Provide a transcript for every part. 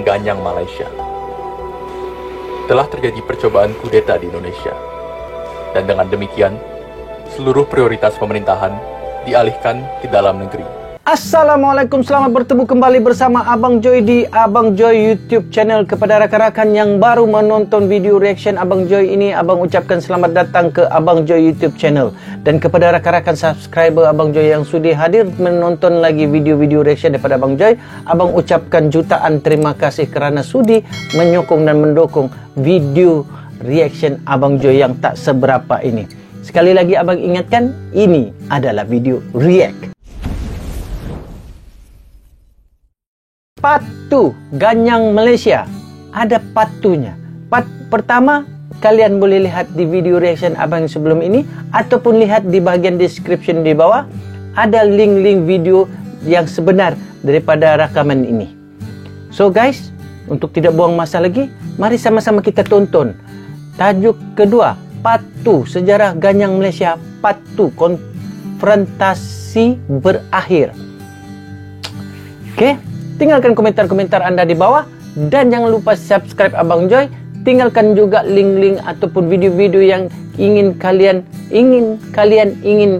mengganyang Malaysia. Telah terjadi percobaan kudeta di Indonesia, dan dengan demikian, seluruh prioritas pemerintahan dialihkan ke dalam negeri. Assalamualaikum, selamat bertemu kembali bersama Abang Joy di Abang Joy YouTube channel. Kepada rakan-rakan yang baru menonton video reaction Abang Joy ini, Abang ucapkan selamat datang ke Abang Joy YouTube channel. Dan kepada rakan-rakan subscriber Abang Joy yang sudi hadir menonton lagi video-video reaction daripada Abang Joy, Abang ucapkan jutaan terima kasih kerana sudi menyokong dan mendukung video reaction Abang Joy yang tak seberapa ini. Sekali lagi Abang ingatkan, ini adalah video react. Patu ganyang Malaysia. Ada patunya. Pertama, kalian boleh lihat di video reaction Abang sebelum ini, ataupun lihat di bahagian description di bawah. Ada link-link video yang sebenar daripada rakaman ini. So guys, untuk tidak buang masa lagi, mari sama-sama kita tonton. Tajuk kedua, Patu Sejarah Ganyang Malaysia. Patu Konfrontasi Berakhir. Oke, tinggalkan komentar-komentar anda di bawah. Dan jangan lupa subscribe Abang Joy. Tinggalkan juga link-link ataupun video-video yang ingin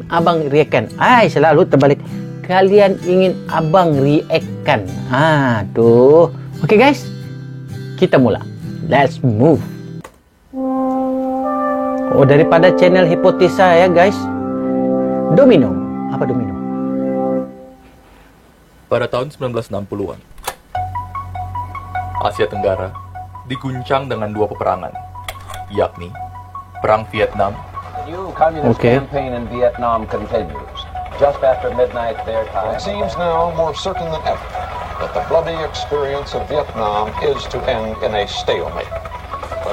Abang reaction. Selalu terbalik. Kalian ingin Abang reaction. Tuh. Oke guys, kita mula. Let's move. Oh, daripada channel Hipotesa ya guys. Domino. Apa Domino? Pada tahun 1960-an, Asia Tenggara diguncang dengan dua peperangan, yakni Perang Vietnam. The new communist campaign in Vietnam continues. Just after midnight their time. It seems now more certain than ever that the bloody experience of Vietnam is to end in a stalemate.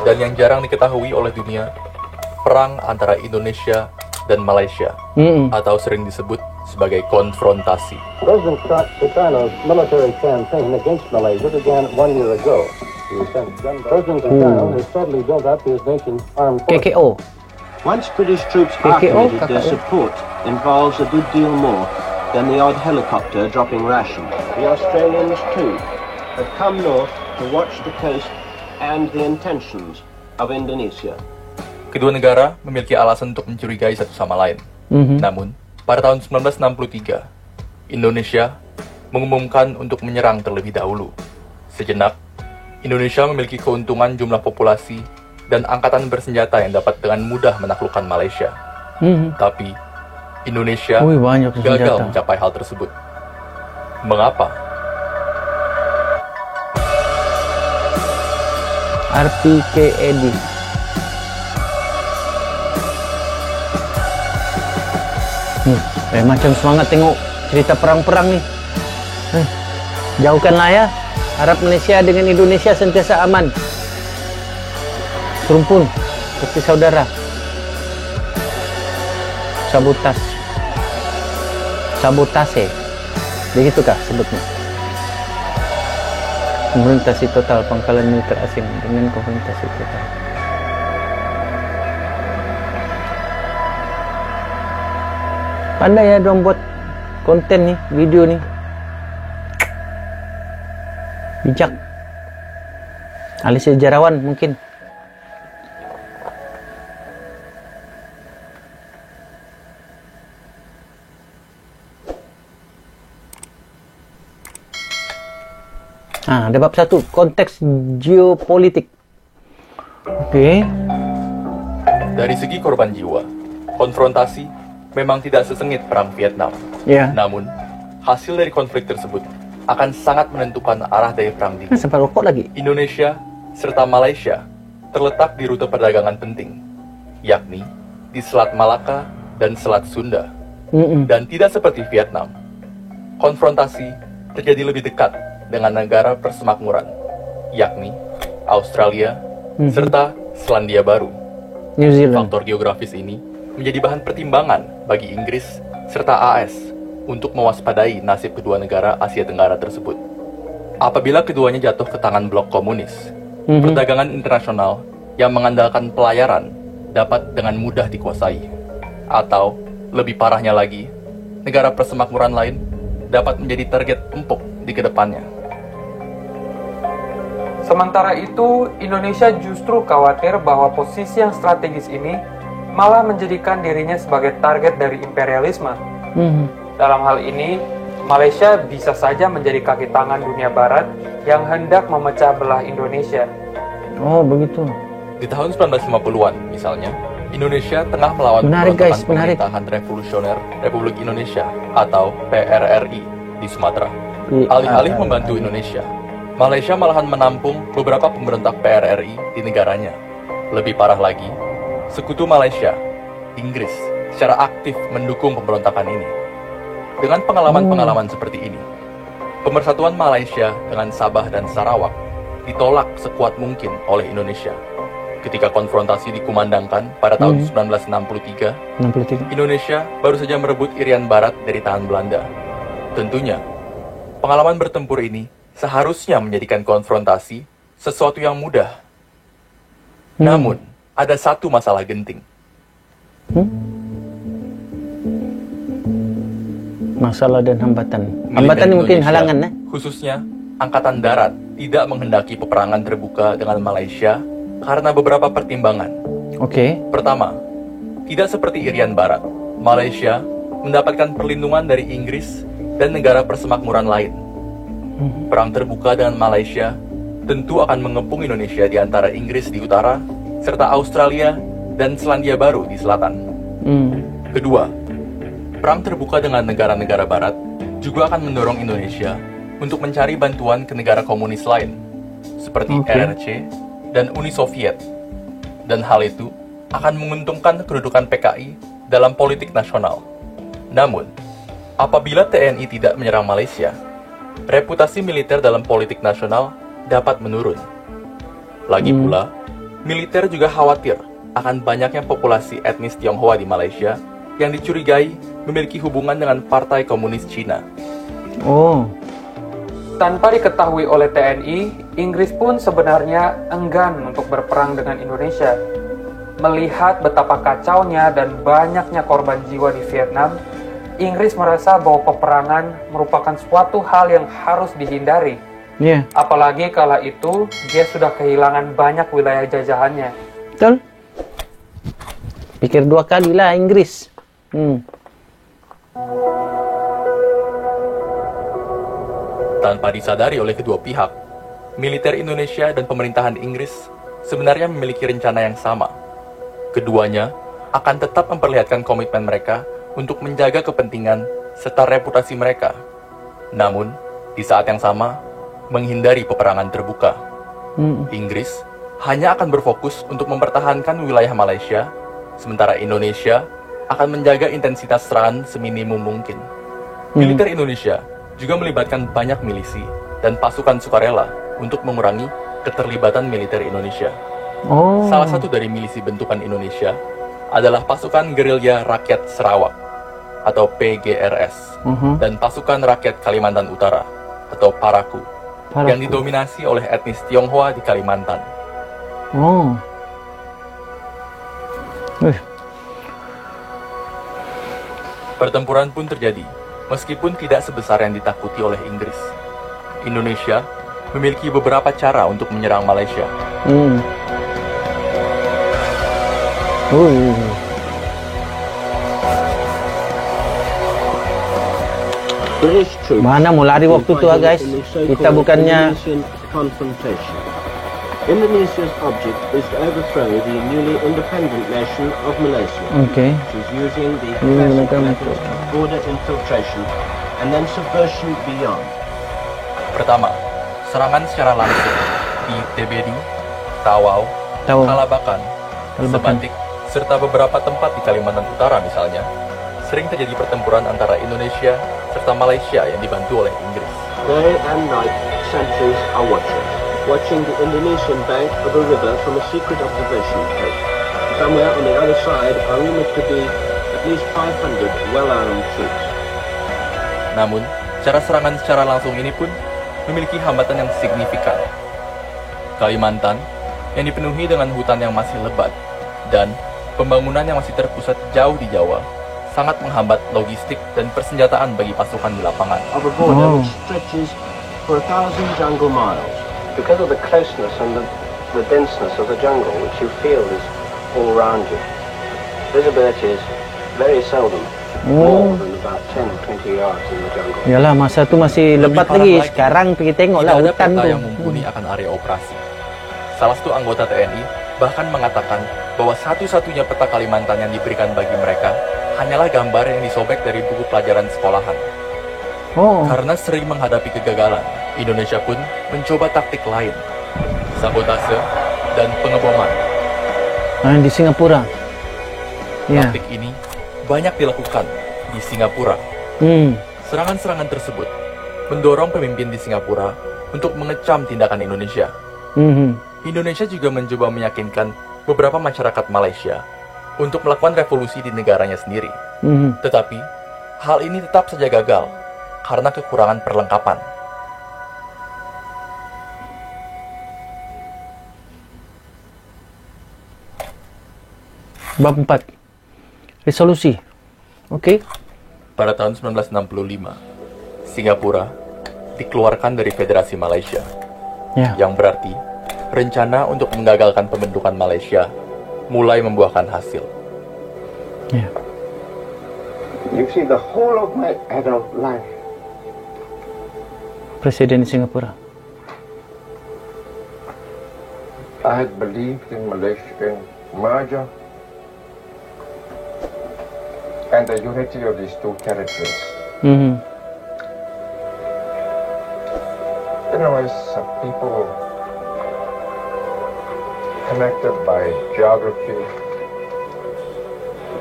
Dan yang jarang diketahui oleh dunia, perang antara Indonesia dan Malaysia, atau sering disebut sebagai konfrontasi. President Sukarno's military campaign against Malaysia began 1 year ago. President Sukarno has steadily built up his nation's armed forces. KKO. Once British troops calculated their support involves a good deal more than the odd helicopter dropping rations. The Australians, too, have come north to watch the coast and the intentions of Indonesia. Kedua negara memiliki alasan untuk mencurigai satu sama lain. Namun, pada tahun 1963, Indonesia mengumumkan untuk menyerang terlebih dahulu. Sejenak, Indonesia memiliki keuntungan jumlah populasi dan angkatan bersenjata yang dapat dengan mudah menaklukkan Malaysia. Tapi, Indonesia gagal mencapai hal tersebut. Mengapa? RPKAD. Macam semangat tengok cerita perang-perang nih. Jauhkanlah ya. Harap Malaysia dengan Indonesia sentiasa aman, serumpun seperti saudara. Sabotase, begitukah sebutnya? Konfrontasi total, pangkalan militer asing dengan konfrontasi total. Pandai ya dong buat konten nih, video nih. Bijak. Ahli sejarawan mungkin. Ada bab 1, konteks geopolitik. Oke. Dari segi korban jiwa, konfrontasi memang tidak sesengit perang Vietnam. Namun, hasil dari konflik tersebut akan sangat menentukan arah dari perang dingin. Sempat rokok lagi. Indonesia serta Malaysia terletak di rute perdagangan penting, yakni di Selat Malaka dan Selat Sunda. Dan tidak seperti Vietnam, konfrontasi terjadi lebih dekat dengan negara persemakmuran, yakni Australia serta Selandia Baru. New Zealand. Faktor geografis ini menjadi bahan pertimbangan bagi Inggris serta AS untuk mewaspadai nasib kedua negara Asia Tenggara tersebut. Apabila keduanya jatuh ke tangan blok komunis, perdagangan internasional yang mengandalkan pelayaran dapat dengan mudah dikuasai. Atau, lebih parahnya lagi, negara persemakmuran lain dapat menjadi target empuk di kedepannya. Sementara itu, Indonesia justru khawatir bahwa posisi yang strategis ini malah menjadikan dirinya sebagai target dari imperialisme. Dalam hal ini, Malaysia bisa saja menjadi kaki tangan dunia barat yang hendak memecah belah Indonesia. Oh, begitu. Di tahun 1950-an misalnya, Indonesia tengah melawan pemerintahan revolusioner Republik Indonesia atau PRRI di Sumatera. Alih-alih membantu Indonesia, Malaysia malahan menampung beberapa pemberontak PRRI di negaranya. Lebih parah lagi, sekutu Malaysia, Inggris, secara aktif mendukung pemberontakan ini. Dengan pengalaman-pengalaman seperti ini, pemersatuan Malaysia dengan Sabah dan Sarawak ditolak sekuat mungkin oleh Indonesia. Ketika konfrontasi dikumandangkan pada tahun 1963, Indonesia baru saja merebut Irian Barat dari tangan Belanda. Tentunya, pengalaman bertempur ini seharusnya menjadikan konfrontasi sesuatu yang mudah. Namun, ada satu masalah genting. Masalah dan hambatan. Hambatan mungkin halangan, khususnya Angkatan Darat tidak menghendaki peperangan terbuka dengan Malaysia karena beberapa pertimbangan. Pertama, tidak seperti Irian Barat, Malaysia mendapatkan perlindungan dari Inggris dan negara persemakmuran lain. Perang terbuka dengan Malaysia tentu akan mengepung Indonesia di antara Inggris di utara, serta Australia dan Selandia Baru di selatan. Kedua, perang terbuka dengan negara-negara barat juga akan mendorong Indonesia untuk mencari bantuan ke negara komunis lain, seperti RRC dan Uni Soviet. Dan hal itu akan menguntungkan kedudukan PKI dalam politik nasional. Namun, apabila TNI tidak menyerang Malaysia, reputasi militer dalam politik nasional dapat menurun. Lagi pula, militer juga khawatir akan banyaknya populasi etnis Tionghoa di Malaysia yang dicurigai memiliki hubungan dengan Partai Komunis Cina. Tanpa diketahui oleh TNI, Inggris pun sebenarnya enggan untuk berperang dengan Indonesia. Melihat betapa kacaunya dan banyaknya korban jiwa di Vietnam, Inggris merasa bahwa peperangan merupakan suatu hal yang harus dihindari. Apalagi kala itu dia sudah kehilangan banyak wilayah jajahannya. Betul. Pikir dua kali lah Inggris. Tanpa disadari oleh kedua pihak, militer Indonesia dan pemerintahan Inggris sebenarnya memiliki rencana yang sama. Keduanya akan tetap memperlihatkan komitmen mereka untuk menjaga kepentingan serta reputasi mereka. Namun, di saat yang sama, menghindari peperangan terbuka. Inggris hanya akan berfokus untuk mempertahankan wilayah Malaysia, sementara Indonesia akan menjaga intensitas serangan seminimum mungkin. Militer Indonesia juga melibatkan banyak milisi dan pasukan sukarela untuk mengurangi keterlibatan militer Indonesia. Salah satu dari milisi bentukan Indonesia adalah pasukan gerilya rakyat Sarawak atau PGRS dan pasukan rakyat Kalimantan Utara atau Paraku yang didominasi oleh etnis Tionghoa di Kalimantan. Pertempuran pun terjadi, meskipun tidak sebesar yang ditakuti oleh Inggris. Indonesia memiliki beberapa cara untuk menyerang Malaysia. Mana mau lari waktu tu guys? Kita bukannya Indonesia's object is to overthrow the newly independent nation of Malaysia. Which is using the classic methods of border infiltration and then subversion beyond. Pertama, serangan secara langsung di TBD, Tawau, Kalabakan, Sebantik, serta beberapa tempat di Kalimantan Utara misalnya, sering terjadi pertempuran antara Indonesia serta Malaysia yang dibantu oleh Inggris. Day and night, sentries are watching the Indonesian bank of a river from a secret observation post. Somewhere on the other side are rumored to be at least 500 well-armed troops. Namun, cara serangan secara langsung ini pun memiliki hambatan yang signifikan. Kalimantan yang dipenuhi dengan hutan yang masih lebat dan pembangunan yang masih terpusat jauh di Jawa sangat menghambat logistik dan persenjataan bagi pasukan di lapangan. Of a border which stretches for 1,000 jungle miles, because of the closeness and the denseness of the jungle, which you feel is all around you, visibility is very seldom more than about 10 or 20 yards in the jungle. Yalah, masa tu masih lebat lagi. Sekarang pergi tengok lah tidak ada hutan peta tu. yang mumpuni akan area operasi. Salah satu anggota TNI bahkan mengatakan bahwa satu-satunya peta Kalimantan yang diberikan bagi mereka hanyalah gambar yang disobek dari buku pelajaran sekolahan. Karena sering menghadapi kegagalan, Indonesia pun mencoba taktik lain, sabotase dan pengeboman. Di Singapura. Taktik ini banyak dilakukan di Singapura. Serangan-serangan tersebut mendorong pemimpin di Singapura untuk mengecam tindakan Indonesia. Indonesia juga mencoba meyakinkan beberapa masyarakat Malaysia untuk melakukan revolusi di negaranya sendiri. Tetapi, hal ini tetap saja gagal karena kekurangan perlengkapan. Bab 4. Resolusi. Oke. Pada tahun 1965, Singapura dikeluarkan dari Federasi Malaysia. Yang berarti rencana untuk menggagalkan pembentukan Malaysia mulai membuahkan hasil. You see, the whole of my adult life, Presiden Singapura, I had believed in Malaysian merger and the unity of these two territories. You know, as people connected by geography,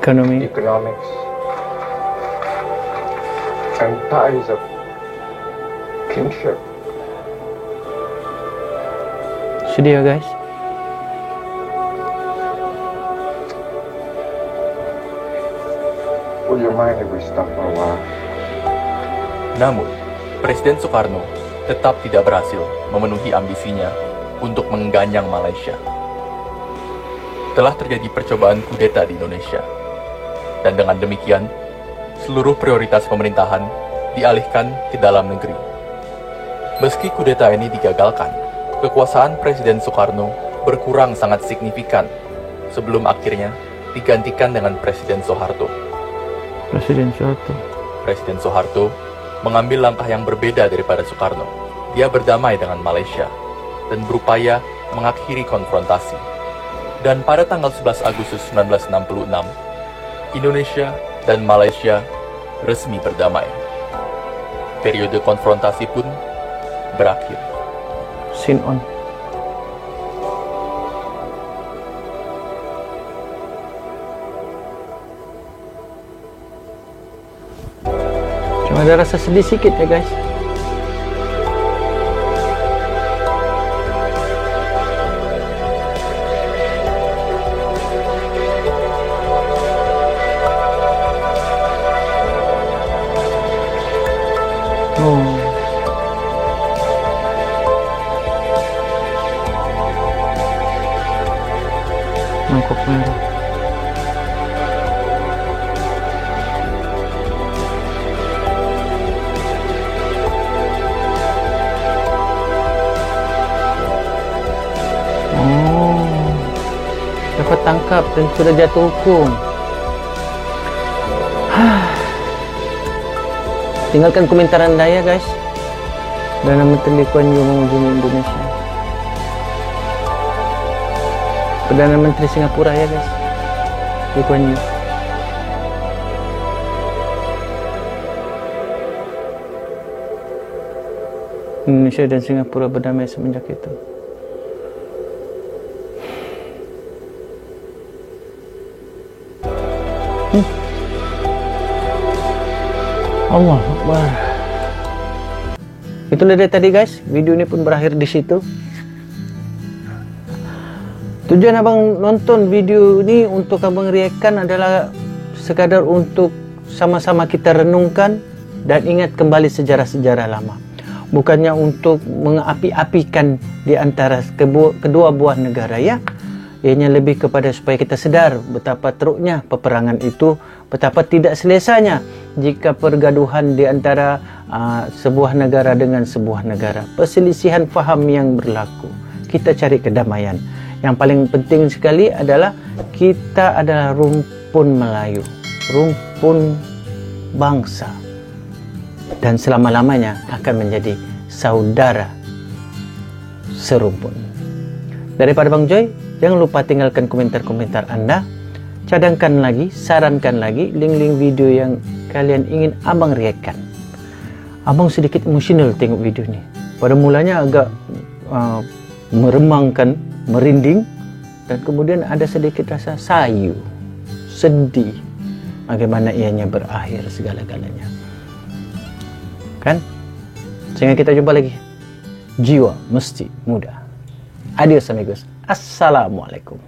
economics, and ties of kinship. Sedih ya guys. Would you mind if we stop for a while? Namun, Presiden Soekarno tetap tidak berhasil memenuhi ambisinya untuk mengganyang Malaysia. Telah terjadi percobaan kudeta di Indonesia, dan dengan demikian, seluruh prioritas pemerintahan dialihkan ke dalam negeri. Meski kudeta ini digagalkan, kekuasaan Presiden Soekarno berkurang sangat signifikan sebelum akhirnya digantikan dengan Presiden Soeharto. Presiden Soeharto mengambil langkah yang berbeda daripada Soekarno. Dia berdamai dengan Malaysia dan berupaya mengakhiri konfrontasi. Dan pada tanggal 11 Agustus 1966, Indonesia dan Malaysia resmi berdamai. Periode konfrontasi pun berakhir. Scene on. Cuma ada rasa sedih sikit ya guys. Mangkok merah. Dapat tangkap dan sudah jatuh hukum. Tinggalkan komentar anda ya guys. Perdana Menteri Lee Kuan Yew mengunjungi Indonesia. Perdana Menteri Singapura ya guys, Lee Kuan Yew. Indonesia dan Singapura berdamai semenjak itu. Allah Akbar. Itulah dia tadi guys, video ini pun berakhir di situ. Tujuan abang nonton video ini untuk abang reaction adalah sekadar untuk sama-sama kita renungkan dan ingat kembali sejarah-sejarah lama. Bukannya untuk mengapi-apikan di antara kedua buah negara ya. Ianya lebih kepada supaya kita sedar betapa teruknya peperangan itu, betapa tidak selesanya jika pergaduhan di antara sebuah negara dengan sebuah negara, perselisihan faham yang berlaku. Kita cari kedamaian. Yang paling penting sekali adalah kita adalah rumpun Melayu, rumpun bangsa, dan selama-lamanya akan menjadi saudara serumpun. Daripada Bang Joy, jangan lupa tinggalkan komentar-komentar Anda. Cadangkan lagi, sarankan lagi link-link video yang kalian ingin abang reaction. Abang sedikit emosional tengok video ni. Pada mulanya agak meremangkan, merinding, dan kemudian ada sedikit rasa sayu, sedih. Bagaimana ianya berakhir segala-galanya. Kan? Sehingga kita jumpa lagi. Jiwa mesti muda. Adios amigos. Assalamualaikum.